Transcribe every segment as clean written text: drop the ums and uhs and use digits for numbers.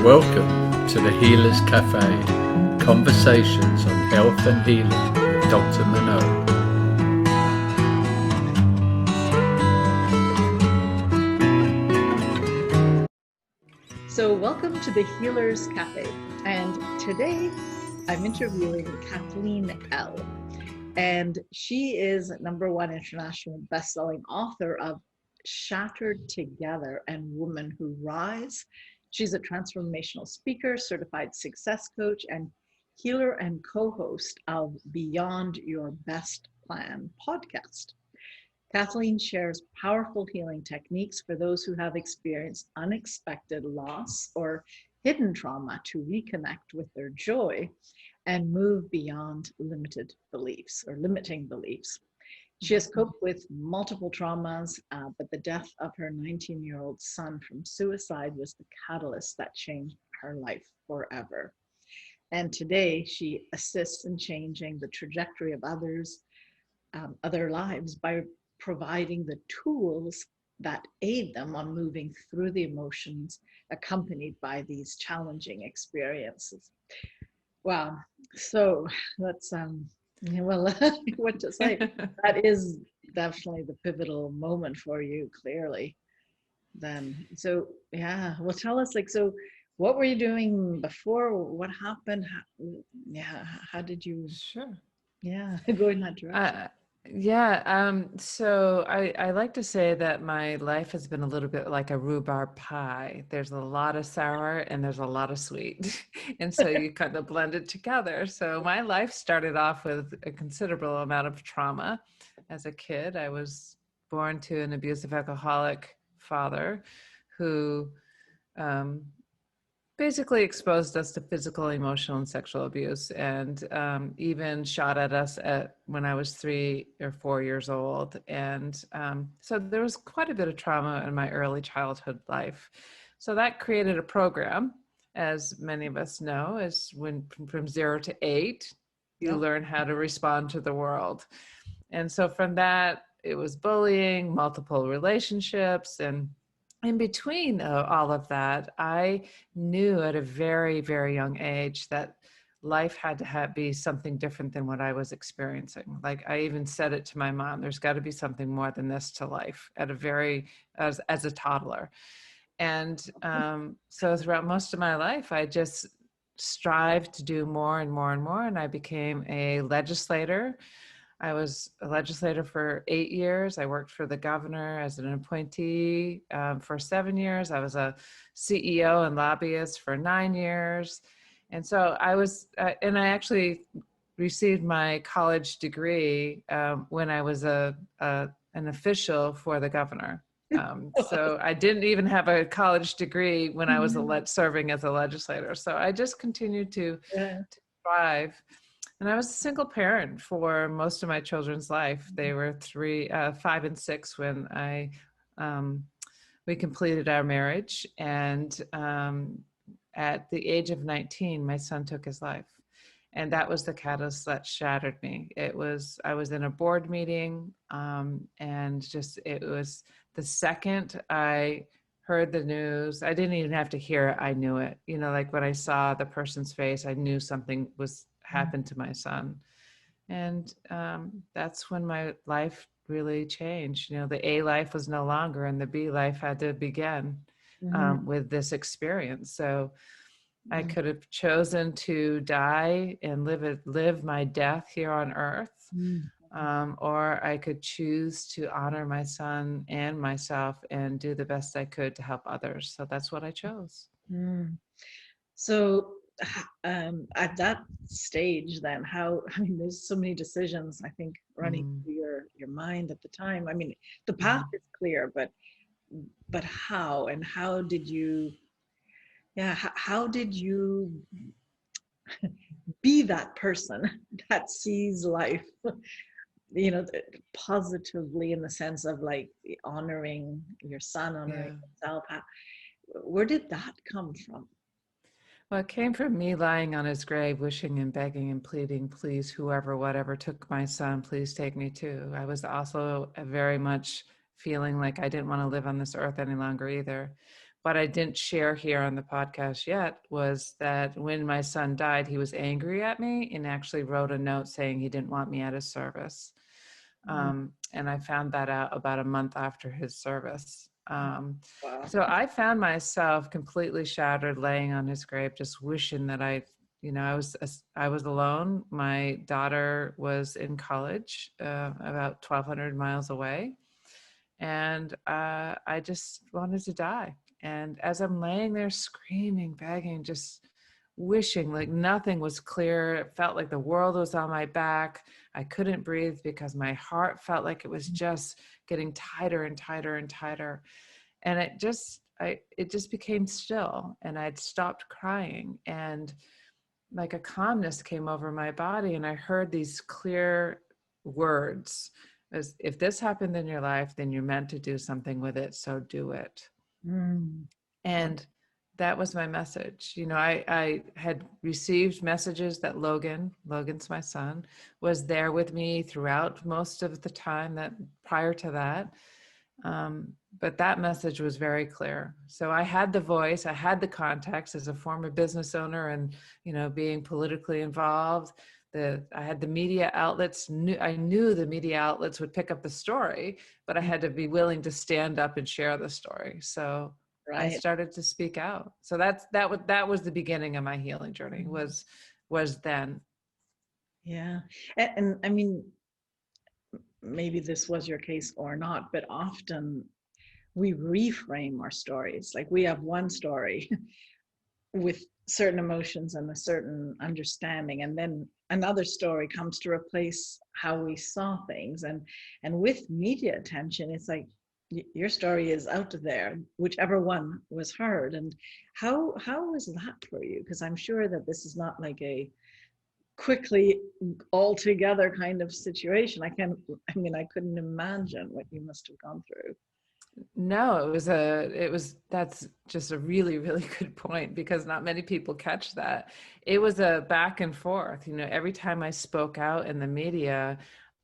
Welcome to the Healers Cafe, conversations on health and healing with Dr. Manon. So welcome to the Healers Cafe, and today I'm interviewing Cathleen Elle, and she is #1 international best-selling author of Shattered Together and Women Who Rise. She's a transformational speaker, certified success coach, and healer and co-host of Beyond Your Best Plan podcast. Kathleen shares powerful healing techniques for those who have experienced unexpected loss or hidden trauma to reconnect with their joy and move beyond limiting beliefs. She has coped with multiple traumas, but the death of her 19-year-old son from suicide was the catalyst that changed her life forever. And today she assists in changing the trajectory of other lives by providing the tools that aid them on moving through the emotions accompanied by these challenging experiences. Wow. So that's what to say. That is definitely the pivotal moment for you, clearly. Then, so yeah. Well, tell us, so what were you doing before? What happened? How did you? Sure. Yeah, go in that direction. So I like to say that my life has been a little bit like a rhubarb pie. There's a lot of sour and there's a lot of sweet. And so you kind of blend it together. So my life started off with a considerable amount of trauma. As a kid, I was born to an abusive alcoholic father who basically exposed us to physical, emotional, and sexual abuse, and even shot at us when I was 3 or 4 years old. And so there was quite a bit of trauma in my early childhood life. So that created a program, as many of us know, is when from 0 to 8, you learn how to respond to the world. And so from that, it was bullying, multiple relationships, and in between all of that, I knew at a very, very young age that life had to be something different than what I was experiencing. Like I even said it to my mom, there's got to be something more than this to life as a toddler. And so throughout most of my life, I just strived to do more and more and more. And I became a legislator. I was a legislator for 8 years. I worked for the governor as an appointee for 7 years. I was a CEO and lobbyist for 9 years. And so I was, and I actually received my college degree when I was an official for the governor. So I didn't even have a college degree when I was serving as a legislator. So I just continued to thrive. And I was a single parent for most of my children's life. They were 5 and 6 when we completed our marriage. And at the age of 19, my son took his life. And that was the catalyst that shattered me. I was in a board meeting, and it was the second I heard the news. I didn't even have to hear it. I knew it. Like when I saw the person's face, I knew something was happened to my son. And that's when my life really changed. The A life was no longer, and the B life had to begin with this experience. So I could have chosen to die and live my death here on earth, or I could choose to honor my son and myself and do the best I could to help others. So that's what I chose. So at that stage then, there's so many decisions I think running through your mind at the time. The path is clear, but how did you be that person that sees life positively, in the sense of like honoring your son, honoring yourself? Where did that come from? Well, it came from me lying on his grave, wishing and begging and pleading, please, whoever, whatever took my son, please take me too. I was also very much feeling like I didn't want to live on this earth any longer either. what I didn't share here on the podcast yet was that when my son died, he was angry at me and actually wrote a note saying he didn't want me at his service. And I found that out about a month after his service. Wow. So I found myself completely shattered, laying on his grave, just wishing that I was alone. My daughter was in college, about 1,200 miles away. And I just wanted to die. And as I'm laying there screaming, begging, just wishing, like nothing was clear, it felt like the world was on my back. I couldn't breathe because my heart felt like it was just getting tighter and tighter and tighter. And it just became still, and I'd stopped crying, and like a calmness came over my body, and I heard these clear words as, if this happened in your life, then you're meant to do something with it, so do it. And that was my message. I had received messages that Logan's my son, was there with me throughout most of the time that prior to that. But that message was very clear. So I had the voice, I had the context as a former business owner and, being politically involved. I had the media outlets. I knew the media outlets would pick up the story, but I had to be willing to stand up and share the story. So I started to speak out. So that was the beginning of my healing journey. Was then. Yeah, and I mean, maybe this was your case or not, but often we reframe our stories. Like we have one story with certain emotions and a certain understanding, and then another story comes to replace how we saw things. And with media attention, it's like your story is out there, whichever one was heard. And how is that for you? Because I'm sure that this is not like a quickly all together kind of situation. I couldn't imagine what you must have gone through. No, that's just a really, really good point, because not many people catch that. It was a back and forth. Every time I spoke out in the media,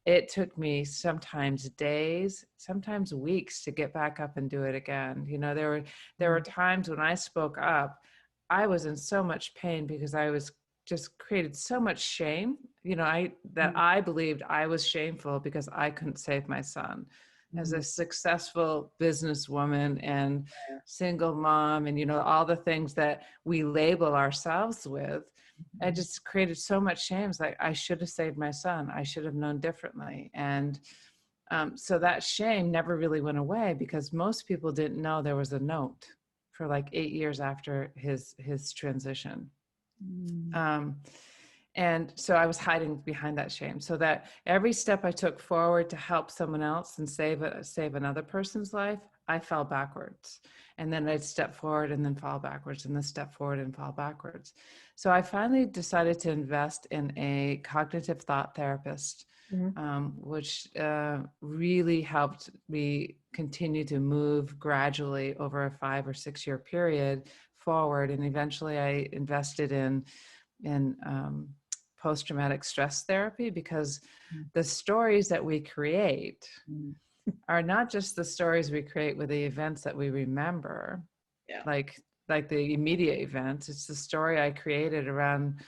it took me sometimes days, sometimes weeks to get back up and do it again. There were times when I spoke up, I was in so much pain because I was just created so much shame, I believed I was shameful because I couldn't save my son. As a successful businesswoman and single mom, and all the things that we label ourselves with, I just created so much shame. It's like, I should have saved my son. I should have known differently. And so that shame never really went away, because most people didn't know there was a note for like 8 years after his transition. And so I was hiding behind that shame, so that every step I took forward to help someone else and save another person's life, I fell backwards. And then I'd step forward and then fall backwards, and then step forward and fall backwards. So I finally decided to invest in a cognitive thought therapist, which really helped me continue to move gradually over a 5 or 6 year period forward. And eventually I invested in post-traumatic stress therapy, because the stories that we create are not just the stories we create with the events that we remember, like the immediate events. It's the story I created around,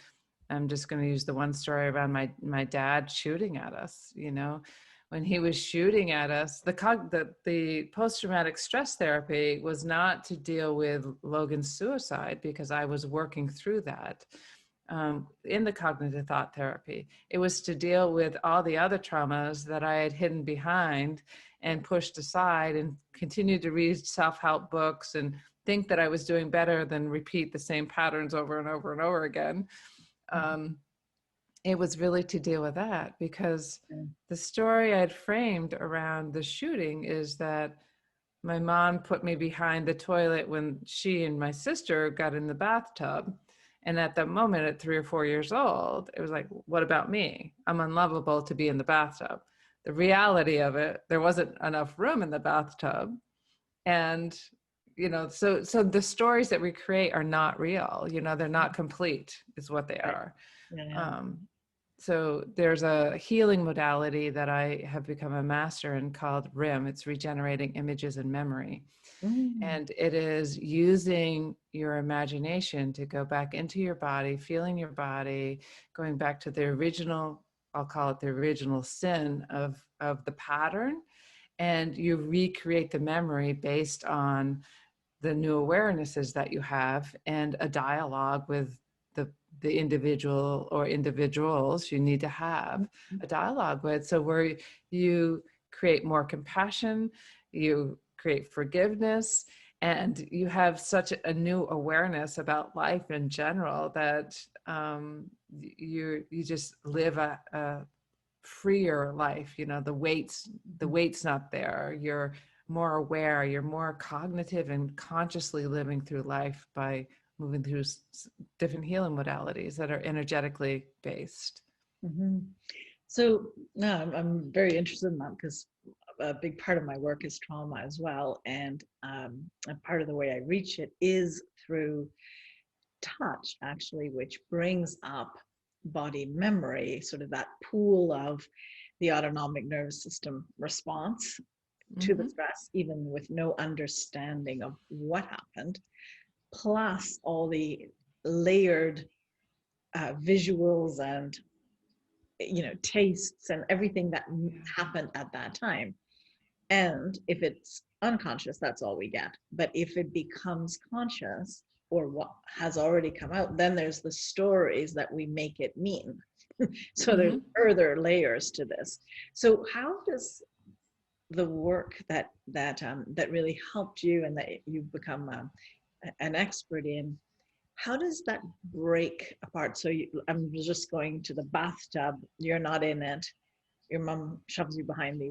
I'm just going to use the one story around my dad shooting at us. When he was shooting at us, the post-traumatic stress therapy was not to deal with Logan's suicide, because I was working through that. In the cognitive thought therapy, it was to deal with all the other traumas that I had hidden behind and pushed aside, and continued to read self-help books and think that I was doing better than repeat the same patterns over and over and over again. It was really to deal with that, because the story I'd framed around the shooting is that my mom put me behind the toilet when she and my sister got in the bathtub. And at that moment, at 3 or 4 years old, it was like, what about me? I'm unlovable to be in the bathtub. The reality of it, there wasn't enough room in the bathtub. And, so the stories that we create are not real, they're not complete, is what they are. so there's a healing modality that I have become a master in called RIM. It's regenerating images and memory. And it is using your imagination to go back into your body, feeling your body, going back to the original, I'll call it the original sin of the pattern. And you recreate the memory based on the new awarenesses that you have and a dialogue with the individual or individuals you need to have a dialogue with. So where you create more compassion, you create forgiveness, and you have such a new awareness about life in general that you just live a freer life. You know, the weight's not there. You're more aware, you're more cognitive and consciously living through life by moving through different healing modalities that are energetically based. So no, I'm very interested in that because a big part of my work is trauma as well. And a part of the way I reach it is through touch, actually, which brings up body memory, sort of that pool of the autonomic nervous system response to the stress, even with no understanding of what happened, plus all the layered visuals and tastes and everything that happened at that time. And if it's unconscious, that's all we get. But if it becomes conscious, or what has already come out, then there's the stories that we make it mean. So there's further layers to this. So how does the work that really helped you and that you've become an expert in, how does that break apart? So I'm just going to the bathtub, you're not in it, your mom shoves you behind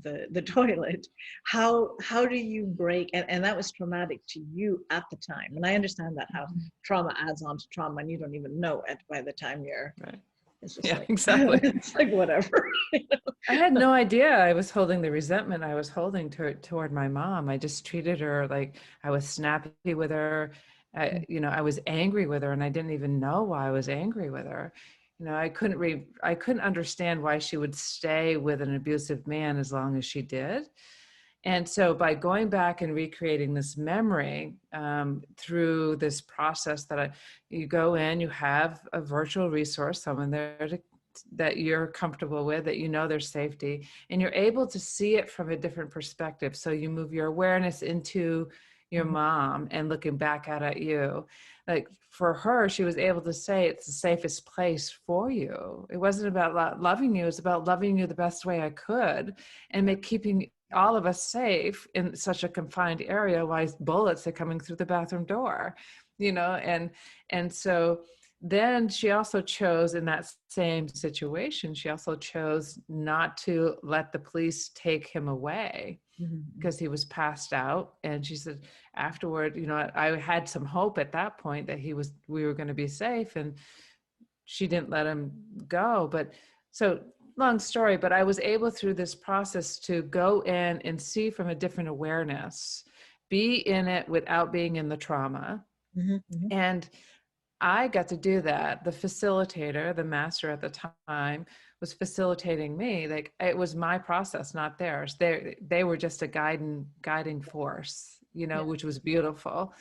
the toilet. How do you break, and that was traumatic to you at the time, and I understand that how trauma adds on to trauma and you don't even know it by the time you're right. It's just Exactly. It's like whatever. I had no idea I was holding the resentment I was holding toward my mom. I just treated her like I was snappy with her. I was angry with her, and I didn't even know why I was angry with her. I couldn't understand why she would stay with an abusive man as long as she did. And so by going back and recreating this memory through this process you go in, you have a virtual resource, someone there that you're comfortable with, that there's safety, and you're able to see it from a different perspective. So you move your awareness into your mom and looking back at you. Like for her, she was able to say it's the safest place for you. It wasn't about loving you, it was about loving you the best way I could and keeping all of us safe in such a confined area while bullets are coming through the bathroom door, and so then she also chose, in that same situation, she also chose not to let the police take him away because he was passed out. And she said afterward, I had some hope at that point that we were going to be safe, and she didn't let him go. But so long story, but I was able through this process to go in and see from a different awareness, be in it without being in the trauma. And I got to do that. The facilitator, the master at the time, was facilitating me. Like it was my process, not theirs. They were just a guiding force, which was beautiful.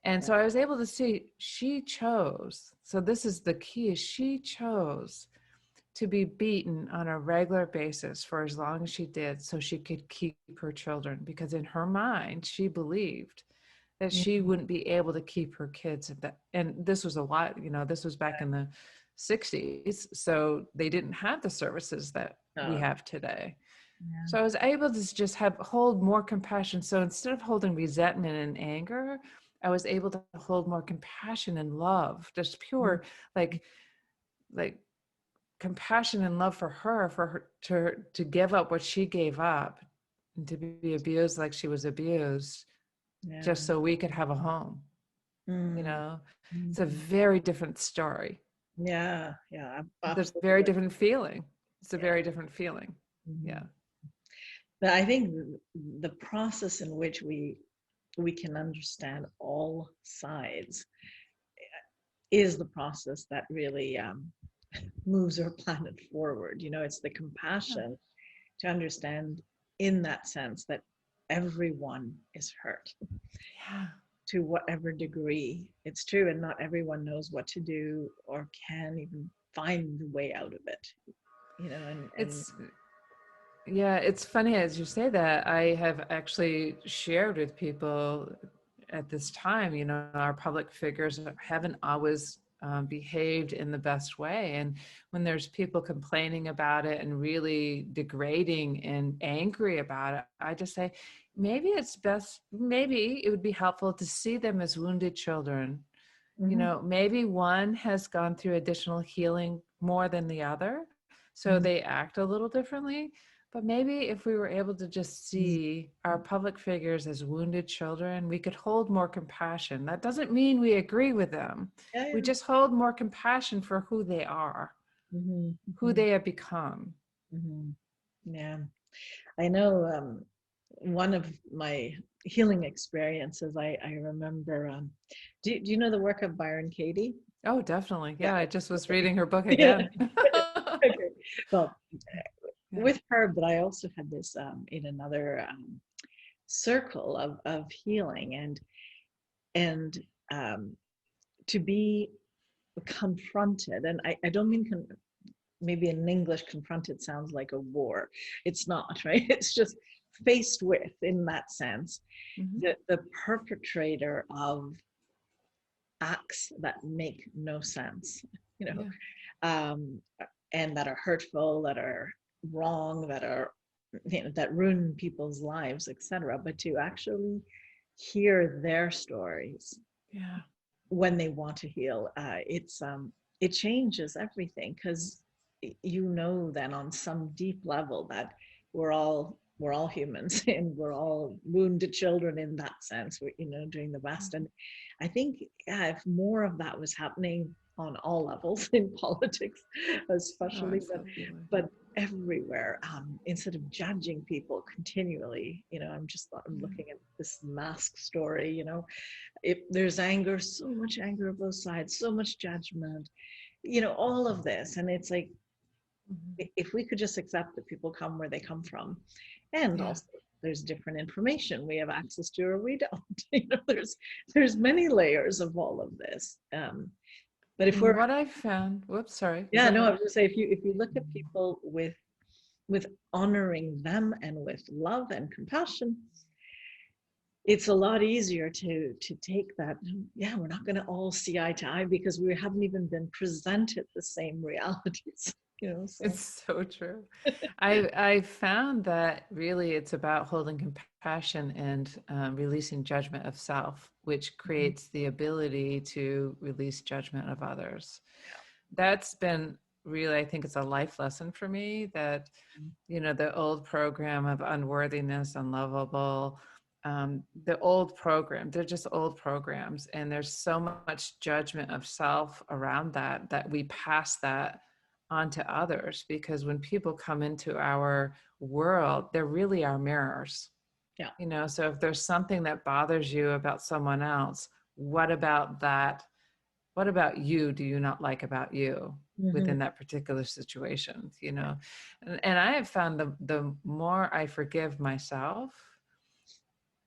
And so I was able to see she chose. So this is the key: she chose to be beaten on a regular basis for as long as she did, so she could keep her children. Because in her mind, she believed that she wouldn't be able to keep her kids and this was a lot, this was back in the 60s, so they didn't have the services that we have today. So I was able to just hold more compassion. So instead of holding resentment and anger, I was able to hold more compassion and love, just pure like compassion and love for her to give up what she gave up and to be abused like she was abused. Just so we could have a home. It's a very different story. Yeah. It's a very different feeling. It's a very different feeling. Yeah. But I think the process in which we can understand all sides is the process that really moves our planet forward. You know, it's the compassion to understand in that sense that everyone is hurt Yeah. to whatever degree. It's true, and not everyone knows what to do or can even find the way out of it. You know, and It's Yeah, it's funny as you say that. I have actually shared with people at this time, our public figures haven't always behaved in the best way. And when there's people complaining about it and really degrading and angry about it, I just say, maybe it would be helpful to see them as wounded children. Maybe one has gone through additional healing more than the other, so Mhm. they act a little differently. But maybe if we were able to just see our public figures as wounded children, we could hold more compassion. That doesn't mean we agree with them. Yeah, We yeah. just hold more compassion for who they are, Mhm, who mhm, they have become. mhm. Yeah, I know. One of my healing experiences, I remember. Do you know the work of Byron Katie? Oh, definitely. Yeah. Yeah, I just was reading her book Yeah. again. Okay. Well, Yeah. with her, but I also had this in another circle of healing, and um, to be confronted, and I don't mean maybe in English confronted sounds like a war. It's not, right? It's just faced with, in that sense, Mhm. the perpetrator of acts that make no sense, you know, Yeah. um, and that are hurtful, that are wrong, that are, that ruin people's lives, etc. But to actually hear their stories Yeah. when they want to heal, it changes everything, because you know then on some deep level that we're all humans and we're all wounded children in that sense. We're, doing the best. And I think, yeah, if more of that was happening on all levels in politics Oh, especially, absolutely. but everywhere, instead of judging people continually. I'm Yeah. looking at this mask story. If there's anger, so much anger on both sides, so much judgment, all of this. And it's like, Mhm. if we could just accept that people come where they come from, and Yeah. also there's different information we have access to or we don't. There's many layers of all of this. But if And we're, what I found, whoops, sorry, yeah, go no, I ahead. was gonna say, if you look at people with honoring them and with love and compassion, it's a lot easier to take that. Yeah, we're not going to all see eye to eye because we haven't even been presented the same realities. So It's so true. I found that really it's about holding compassion and releasing judgment of self, which Mhm. creates the ability to release judgment of others. That's been really, I think it's a life lesson for me, that the old program of unworthiness, unlovable, the old program, they're just old programs. And there's so much judgment of self around that we pass that on to others, because when people come into our world, they're really our mirrors. Yeah. So if there's something that bothers you about someone else, what about that? What about you do you not like about you Hmm. within that particular situation? And I have found the more I forgive myself,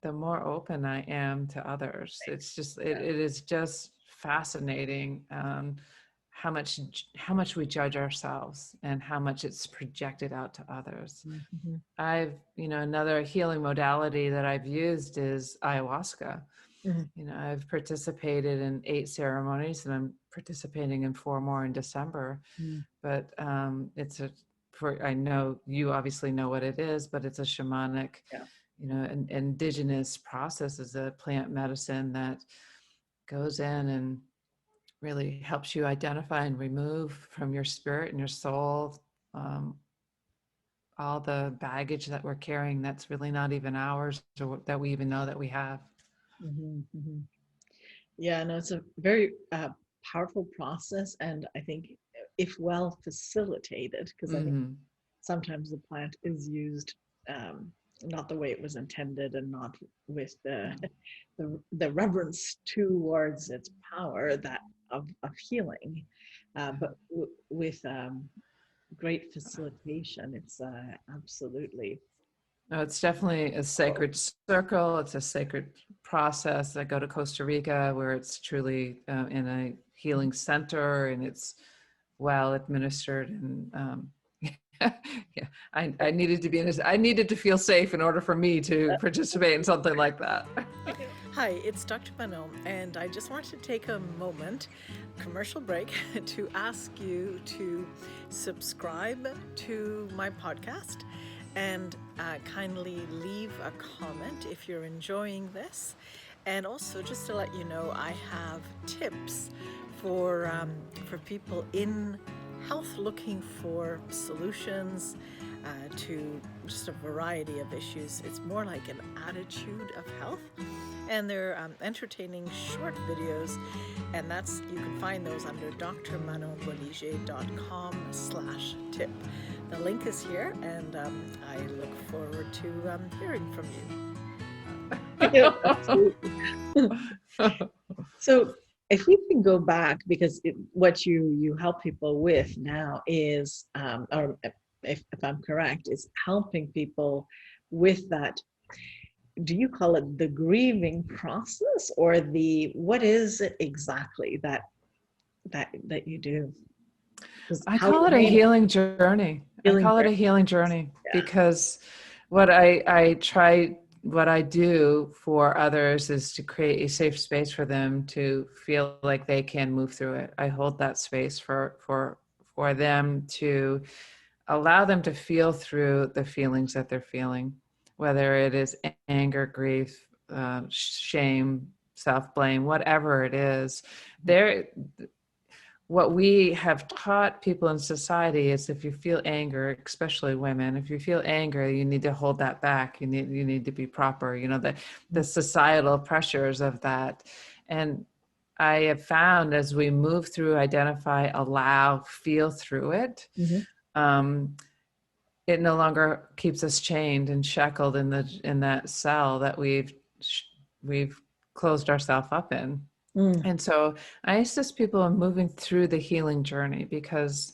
the more open I am to others. It's just it is just fascinating, how much we judge ourselves and how much it's projected out to others. Hmm. Another healing modality that I've used is ayahuasca. Hmm. I've participated in 8 ceremonies, and I'm participating in 4 more in December. But I know you obviously know what it is, but it's a shamanic, Yeah. an indigenous process. Is a plant medicine that goes in and really helps you identify and remove from your spirit and your soul um, all the baggage that we're carrying that's really not even ours, or that we even know that we have. Hmm. Hmm. Yeah, no, it's a very powerful process, and I think if well facilitated, because I think Hmm. sometimes the plant is used not the way it was intended, and not with the reverence towards its power, that of healing. but with great facilitation. It's absolutely. No, it's definitely a sacred circle. It's a sacred process. I go to Costa Rica where it's truly in a healing center and it's well administered. And yeah, I needed to be in this. I needed to feel safe in order for me to participate in something like that. Hi, it's Dr. Manon, and I just wanted to take a moment, commercial break, to ask you to subscribe to my podcast and kindly leave a comment if you're enjoying this. And also, just to let you know, I have tips for people in health looking for solutions to just a variety of issues. It's more like an attitude of health, and they're entertaining short videos, and you can find those under drmanonbolliger.com/tip. The link is here, and I look forward to hearing from you. So if we can go back, because what you help people with now is, or if I'm correct, is helping people with that. Do you call it the grieving process, or what is it exactly that you do? I call it a healing journey. It a healing journey because what I do for others is to create a safe space for them to feel like they can move through it. I hold that space for them to allow them to feel through the feelings that they're feeling, whether it is anger, grief, shame, self-blame, whatever it is. What we have taught people in society is if you feel anger, especially women, if you feel anger, you need to hold that back. You need to be proper, the societal pressures of that. And I have found as we move through, identify, allow, feel through it, it no longer keeps us chained and shackled in that cell that we've closed ourselves up in. And so I assist people in moving through the healing journey because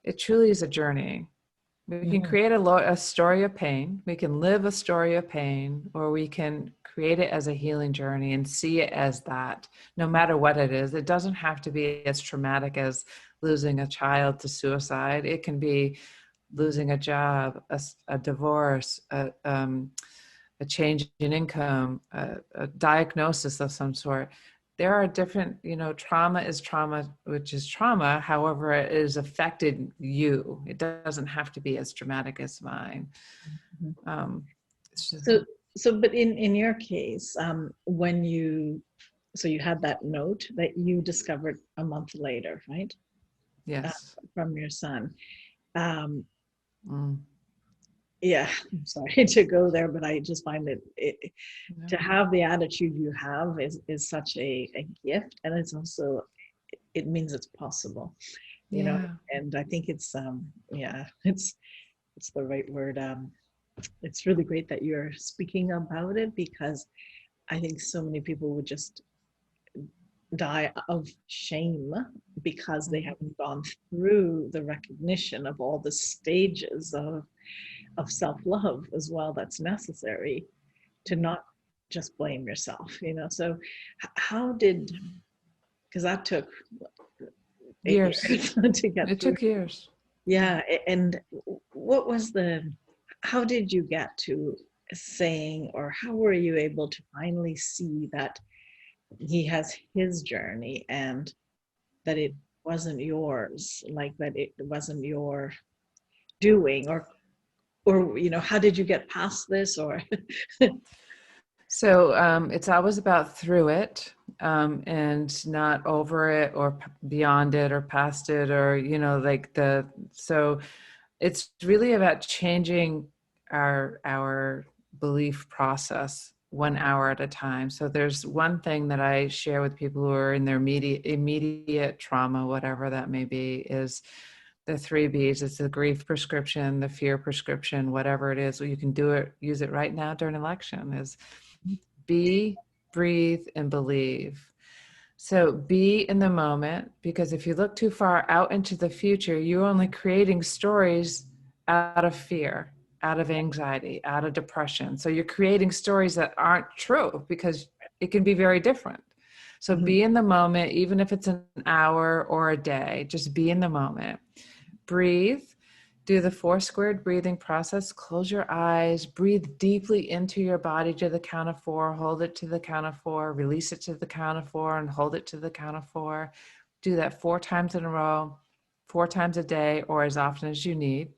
it truly is a journey. We can create a story of pain. We can live a story of pain, or we can create it as a healing journey and see it as that, no matter what it is. It doesn't have to be as traumatic as losing a child to suicide. It can be losing a job, a divorce, a change in income, a diagnosis of some sort. There are different, trauma is trauma, which is trauma. However, it has affected you. It doesn't have to be as dramatic as mine. But in your case, when you had that note that you discovered a month later, right? Yes. From your son. Yeah, I'm sorry to go there, but I just find to have the attitude you have is such a gift, and it means it's possible, and I think it's it's the right word. It's really great that you're speaking about it, because I think so many people would just die of shame because they haven't gone through the recognition of all the stages of self-love as well that's necessary to not just blame yourself, So how because that took years to get it through. Took years. Yeah. And what was how did you get to saying, or how were you able to finally see that he has his journey and that it wasn't yours, like that it wasn't your doing, or how did you get past this? Or So it's always about through it, and not over it or beyond it or past it, or so it's really about changing our belief process 1 hour at a time. So there's one thing that I share with people who are in their immediate trauma, whatever that may be, is the 3 B's. It's the grief prescription, the fear prescription, whatever it is. So you can use it right now during election, is be, breathe, and believe. So be in the moment, because if you look too far out into the future, you're only creating stories out of fear, out of anxiety, out of depression. So you're creating stories that aren't true, because it can be very different. So be in the moment, even if it's an hour or a day, just be in the moment. Breathe. Do the 4 squared breathing process. Close your eyes, breathe deeply into your body to the count of 4, hold it to the count of 4, release it to the count of 4, and hold it to the count of 4. Do that 4 times in a row, 4 times a day, or as often as you need.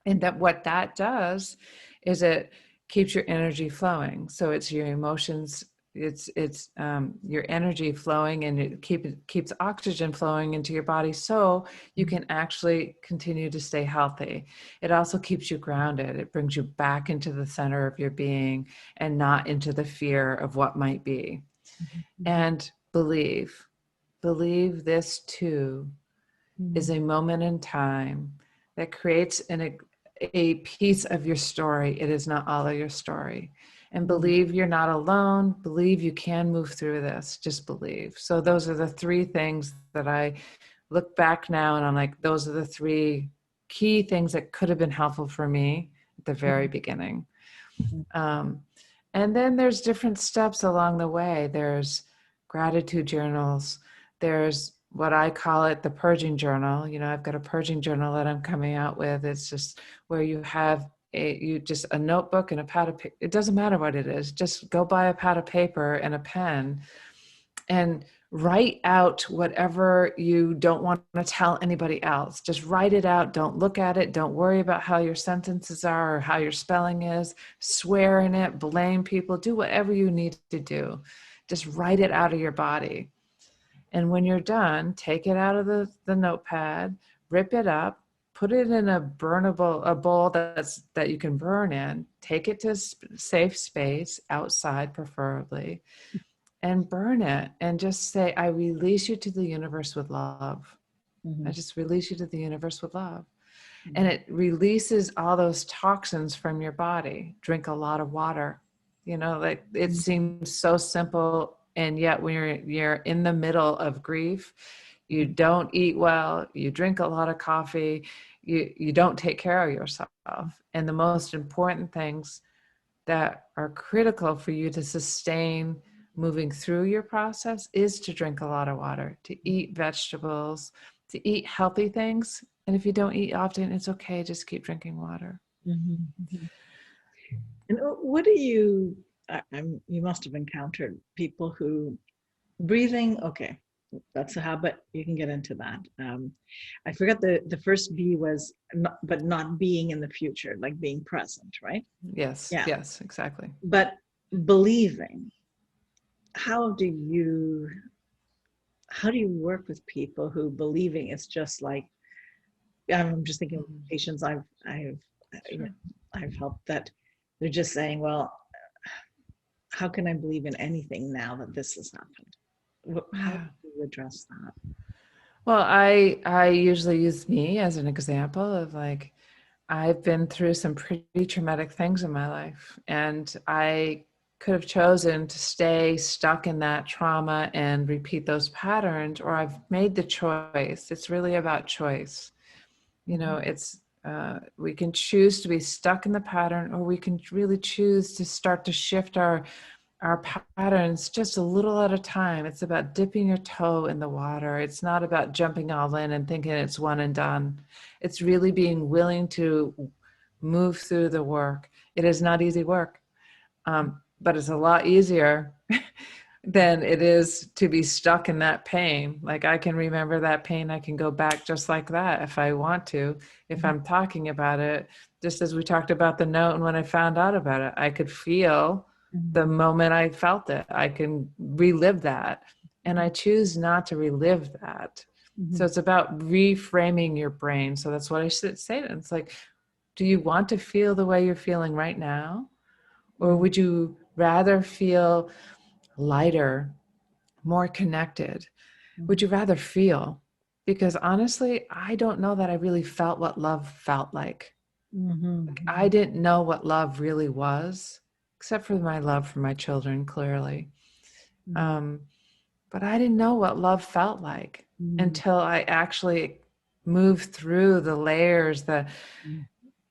And that what that does is it keeps your energy flowing. So it's your emotions, it's your energy flowing, and it keeps oxygen flowing into your body, so you can actually continue to stay healthy. It also keeps you grounded. It brings you back into the center of your being and not into the fear of what might be. And believe this too is a moment in time that creates a piece of your story. It is not all of your story. And believe you're not alone. Believe you can move through this. Just believe. So those are the 3 things that I look back now and I'm like, those are the 3 key things that could have been helpful for me at the very beginning. And then there's different steps along the way. There's gratitude journals. There's what I call it, the purging journal. I've got a purging journal that I'm coming out with. It's just where you have a notebook and a pad of paper. It doesn't matter what it is. Just go buy a pad of paper and a pen and write out whatever you don't want to tell anybody else. Just write it out. Don't look at it. Don't worry about how your sentences are or how your spelling is. Swear in it, blame people, do whatever you need to do. Just write it out of your body. And when you're done, take it out of the notepad, rip it up, put it in a bowl that you can burn in, take it to safe space, outside preferably, and burn it and just say, I release you to the universe with love. I just release you to the universe with love. And it releases all those toxins from your body. Drink a lot of water. Like it seems so simple. And yet when you're in the middle of grief, you don't eat well, you drink a lot of coffee, you don't take care of yourself. And the most important things that are critical for you to sustain moving through your process is to drink a lot of water, to eat vegetables, to eat healthy things. And if you don't eat often, it's okay. Just keep drinking water. And what do you must have encountered people who breathing, okay, that's a habit, you can get into that. I forgot the first B was not being in the future, like being present, right? Yes. Yeah. Yes, exactly. But believing, how do you work with people who believing is just like, I'm just thinking of patients I've helped that they're just saying, well, how can I believe in anything now that this has happened? How do you address that? Well, I usually use me as an example of like, I've been through some pretty traumatic things in my life, and I could have chosen to stay stuck in that trauma and repeat those patterns, or I've made the choice. It's really about choice. It's we can choose to be stuck in the pattern, or we can really choose to start to shift our patterns just a little at a time. It's about dipping your toe in the water. It's not about jumping all in and thinking it's one and done. It's really being willing to move through the work. It is not easy work, but it's a lot easier than it is to be stuck in that pain. Like I can remember that pain. I can go back just like that if I want to, if I'm talking about it, just as we talked about the note. And when I found out about it, I could feel the moment I felt it. I can relive that. And I choose not to relive that. So it's about reframing your brain. So that's what I should say. It's like, do you want to feel the way you're feeling right now? Or would you rather feel lighter, more connected? Would you rather feel? Because honestly, I don't know that I really felt what love felt like. Like I didn't know what love really was, except for my love for my children, clearly. but I didn't know what love felt like until I actually moved through the layers.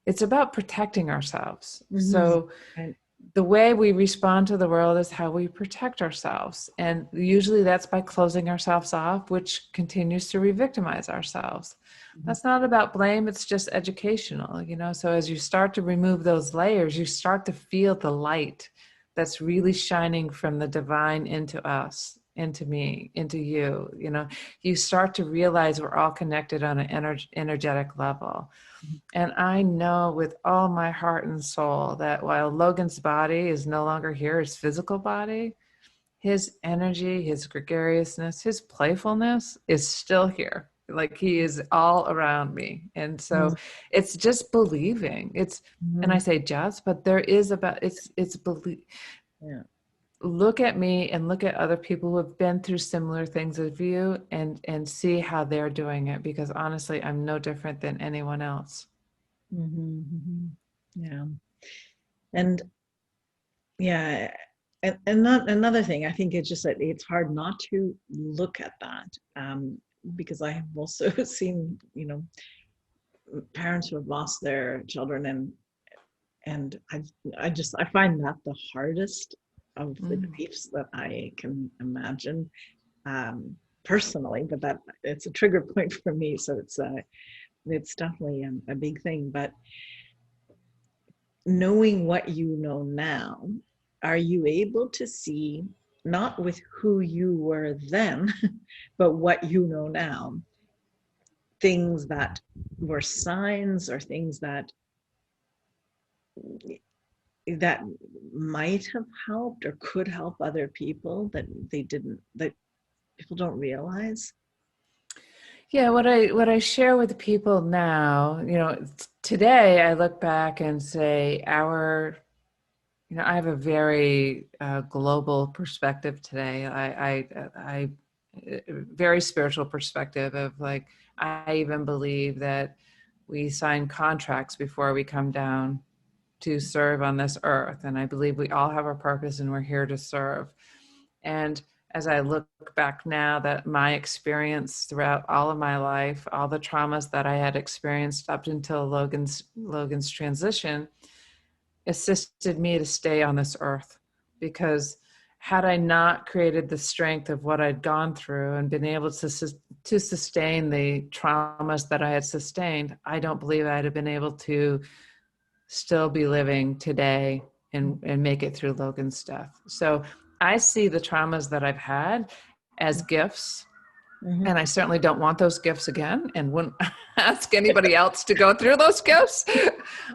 It's about protecting ourselves. So Right. the way we respond to the world is how we protect ourselves. And usually that's by closing ourselves off, which continues to re-victimize ourselves. That's not about blame, it's just educational, So as you start to remove those layers, you start to feel the light that's really shining from the divine into us, into me, into you. You start to realize we're all connected on an energetic level. And I know with all my heart and soul that while Logan's body is no longer here, his physical body, his energy, his gregariousness, his playfulness is still here. Like he is all around me. And so it's just believing. And I say just, but there is it's believe. Yeah. Look at me and look at other people who have been through similar things as you and see how they're doing it, because honestly, I'm no different than anyone else. Yeah. And yeah, and not another thing, I think it's just that it's hard not to look at that, because I have also seen, parents who have lost their children, and I find that the hardest of the griefs that I can imagine, personally, but that it's a trigger point for me, so it's definitely a big thing. But knowing what you know now, are you able to see, not with who you were then, but what you know now, things that were signs or things that might have helped or could help other people that people don't realize? Yeah, what I share with people now, today I look back and say I have a very global perspective today. I very spiritual perspective of like, I even believe that we sign contracts before we come down to serve on this earth. And I believe we all have a purpose and we're here to serve. And as I look back now, that my experience throughout all of my life, all the traumas that I had experienced up until Logan's transition, assisted me to stay on this earth. Because had I not created the strength of what I'd gone through and been able to sustain the traumas that I had sustained, I don't believe I'd have been able to still be living today and make it through Logan's death. So I see the traumas that I've had as gifts. And I certainly don't want those gifts again and wouldn't ask anybody else to go through those gifts.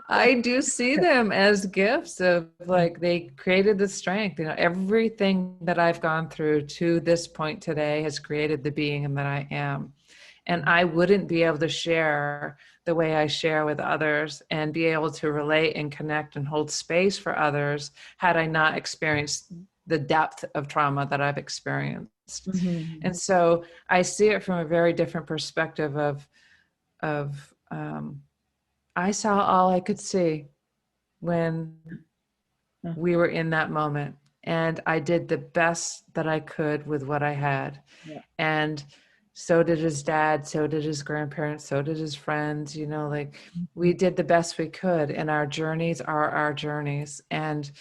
I do see them as gifts of like, they created the strength. Everything that I've gone through to this point today has created the being that I am. And I wouldn't be able to share the way I share with others and be able to relate and connect and hold space for others had I not experienced the depth of trauma that I've experienced. And so I see it from a very different perspective of I saw all I could see when we were in that moment. And I did the best that I could with what I had. Yeah. And so did his dad, so did his grandparents, so did his friends, we did the best we could, and our journeys are our journeys. And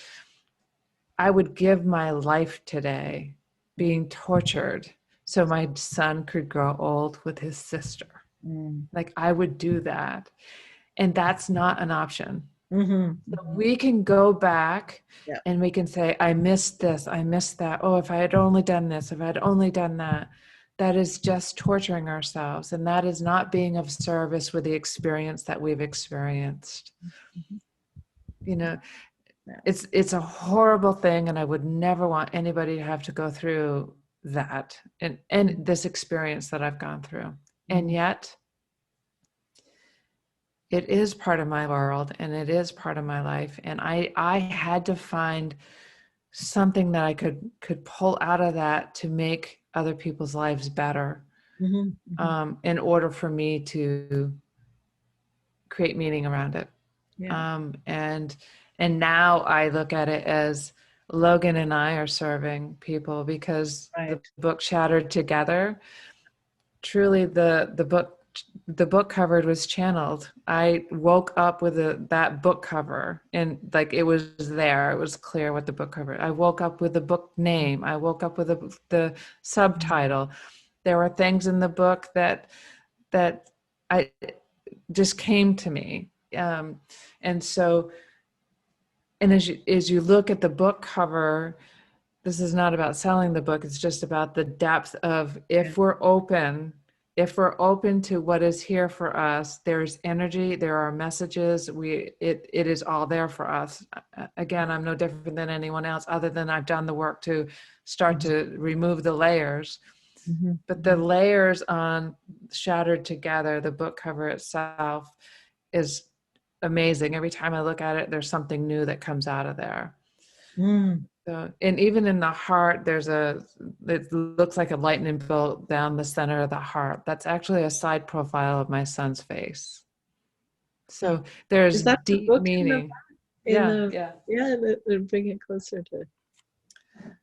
I would give my life today being tortured so my son could grow old with his sister. Like I would do that. And that's not an option. So we can go back and we can say, I missed this, I missed that. Oh, if I had only done this, if I had only done that. That is just torturing ourselves. And that is not being of service with the experience that we've experienced. It's a horrible thing. And I would never want anybody to have to go through that and this experience that I've gone through. And yet it is part of my world and it is part of my life. And I had to find something that I could pull out of that to make other people's lives better, in order for me to create meaning around it. And now I look at it as, Logan and I are serving people, because the Right. book Shattered Together, truly the book cover was channeled. I woke up with that book cover, and like it was there. It was clear what the book cover. I woke up with the book name. I woke up with the subtitle. There were things in the book that I just came to me. And so, and as you look at the book cover, this is not about selling the book. It's just about the depth of, if we're open to what is here for us, there's energy, there are messages, it is all there for us. Again, I'm no different than anyone else, other than I've done the work to start to remove the layers. Mm-hmm. But the layers on Shattered Together, the book cover itself, is amazing. Every time I look at it, there's something new that comes out of there. Mm. So, and even in the heart, it looks like a lightning bolt down the center of the heart. That's actually a side profile of my son's face. So there's Is that the deep book meaning. yeah, bring it closer to.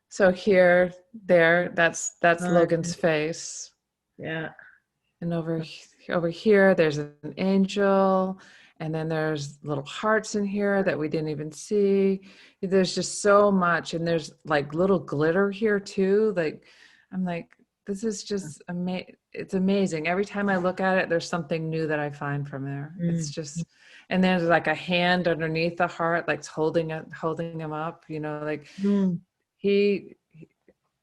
So here, that's Logan's Okay. face. Yeah. And over here, there's an angel. And then there's little hearts in here that we didn't even see. There's just so much. And there's like little glitter here too. Like, I'm like, this is just it's amazing. Every time I look at it, there's something new that I find from there. It's just, and there's like a hand underneath the heart, like holding him up, like the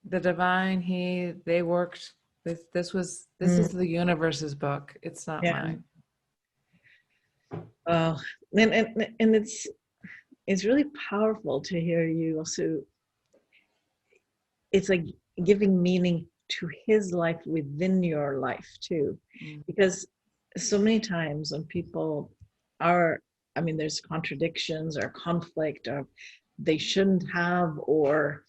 divine, they worked. This is the universe's book. It's not mine. Oh, and it's really powerful to hear you also. It's like giving meaning to his life within your life too, because so many times when people are, there's contradictions or conflict, or they shouldn't have, or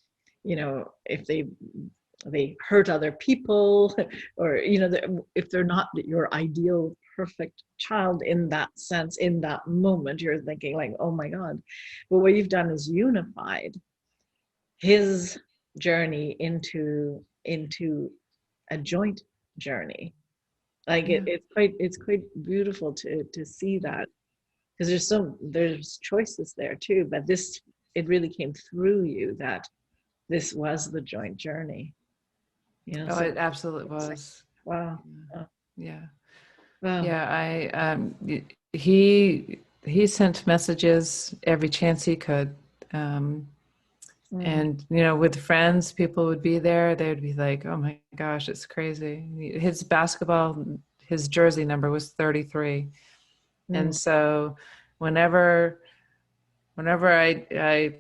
if they hurt other people, or if they're not your ideal perfect child in that sense, in that moment, you're thinking like, oh my God. But what you've done is unified his journey into a joint journey. Like it's quite beautiful to see that, because there's choices there too, but it really came through you that this was the joint journey. Oh, it absolutely was. Wow. Yeah. Wow. Yeah. He sent messages every chance he could. And, with friends, people would be there. They would be like, oh my gosh, it's crazy. His jersey number was 33. And so whenever I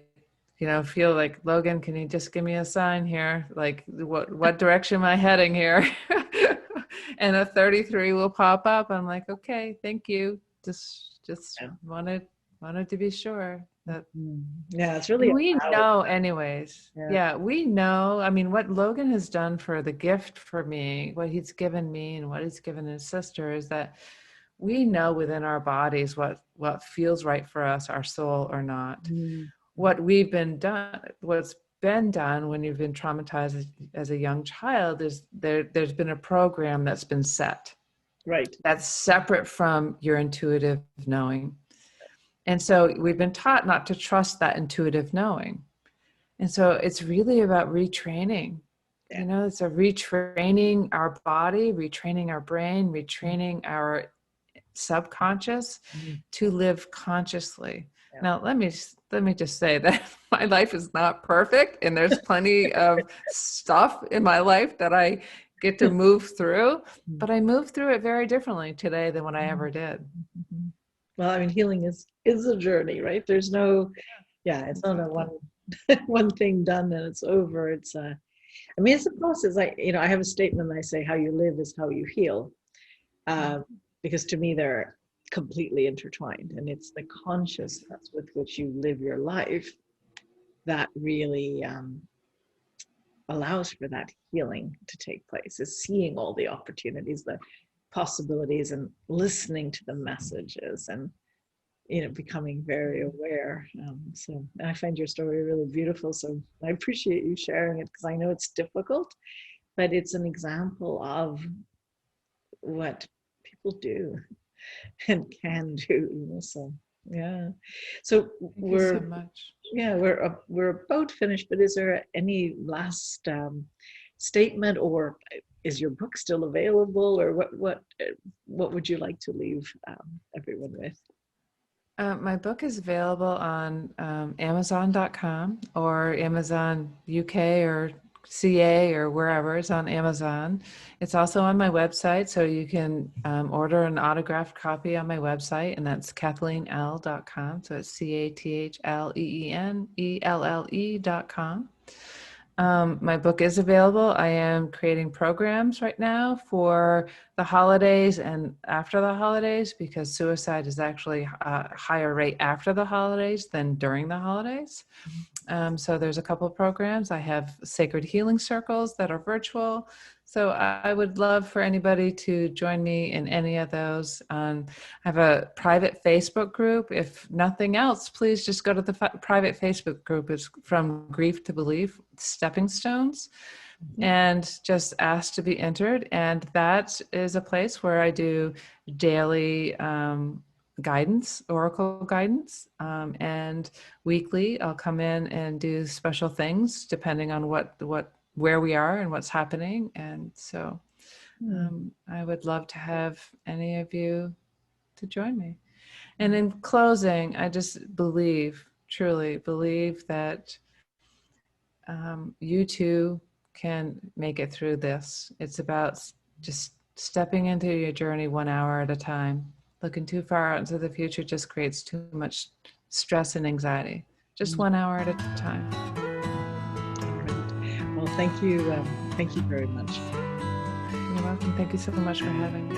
feel like, Logan, can you just give me a sign here? Like, what direction am I heading here? And a 33 will pop up. I'm like, okay, thank you. Just wanted to be sure that. Yeah, it's really. We know anyways. Yeah, we know. What Logan has done for the gift for me, what he's given me and what he's given his sister, is that we know within our bodies what feels right for us, our soul or not. What's been done when you've been traumatized as a young child is there's been a program that's been set. Right. That's separate from your intuitive knowing. And so we've been taught not to trust that intuitive knowing. And so it's really about retraining. It's a retraining our body, retraining our brain, retraining our subconscious to live consciously. Now, let me just say that my life is not perfect, and there's plenty of stuff in my life that I get to move through, but I move through it very differently today than what I ever did. Well, healing is a journey, right? There's no, it's not a one thing done and it's over. It's it's a process. I have a statement I say, how you live is how you heal. Because to me, they're completely intertwined, and it's the consciousness with which you live your life that really allows for that healing to take place, is seeing all the opportunities, the possibilities, and listening to the messages. And becoming very aware. So I find your story really beautiful. So I appreciate you sharing it, because I know it's difficult, but it's an example of what people do and can do. So yeah. So Thank you so much. we're about finished. But is there any last statement, or is your book still available, or what would you like to leave everyone with? My book is available on Amazon.com or Amazon UK or CA or wherever. It's on Amazon. It's also on my website, so you can order an autographed copy on my website, and that's CathleenElle.com. So it's CathleenElle.com. My book is available. I am creating programs right now for the holidays and after the holidays, because suicide is actually a higher rate after the holidays than during the holidays. So there's a couple of programs. I have sacred healing circles that are virtual. So I would love for anybody to join me in any of those. I have a private Facebook group. If nothing else, please just go to the private Facebook group. It's From Grief to Belief, Stepping Stones, and just ask to be entered. And that is a place where I do daily guidance, oracle guidance, and weekly I'll come in and do special things depending on where we are and what's happening. And so I would love to have any of you to join me. And in closing, I just truly believe that you too can make it through this. It's about just stepping into your journey 1 hour at a time. Looking too far out into the future just creates too much stress and anxiety. Just 1 hour at a time. Great. Well, thank you very much. You're welcome. Thank you so much for having me.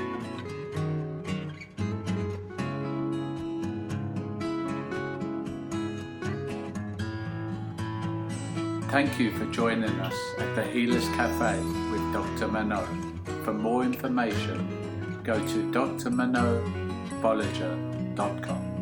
Thank you for joining us at the Healers Cafe with Dr. Manon. For more information, go to drmanonbolliger.com.